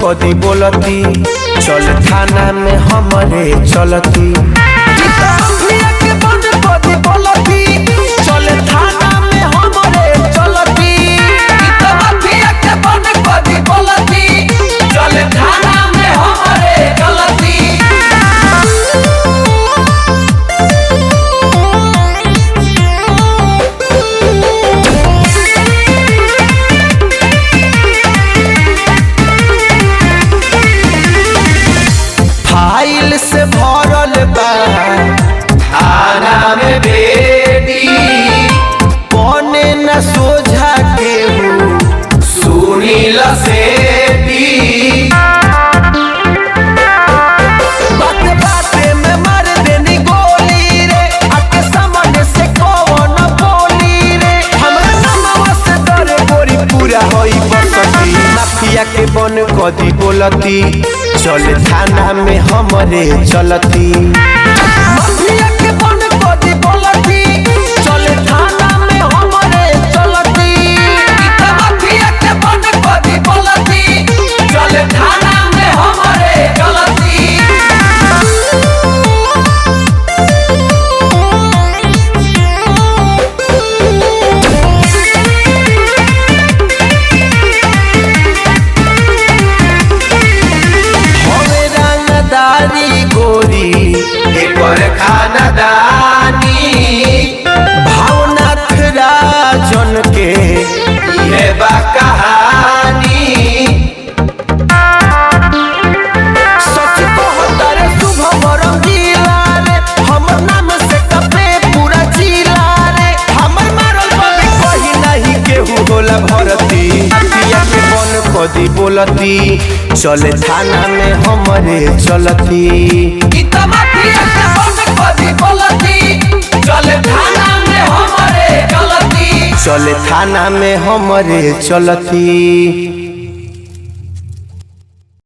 कदी बोलती, चल थाना में हमरे चलती। के बंद कदी बोलती, चल थाना में हमरे चलती। के बंद कदी बोलती, चल थाना में हमरे चलती। फाइल से भरल बा थाना में बेटी, पौने न सोझा के हूँ सुनील सेठी। बाते बाते में मार देनी गोली रे, आके सामने से कौन बोली रे। हमरा नामवा से डरे गोरी पूरा होई बसती। माफिया के बन कदी बोलती, चल थाना में हमरे चलती। माफिया के बन कदी बोलती, चल थाना में हमरे चलती। माफिया के बन कदी बोलती, चल थाना में हमरे चलती। गोरी एकर खानदानी, भावनाथ राजन के ये बा कहानी। सच कहता रे शुभम जिला रे, हमर नाम से कपे पूरा जिला रे। हमर मारल बबी कहीं नहीं केहू होला भरती। माफिया के बन कदी बोलती, चल थाना में हमरे चलती। माफिया के बन कदी बोलती, चल थाना में हमरे चलती। चल थाना में हमरे चलती।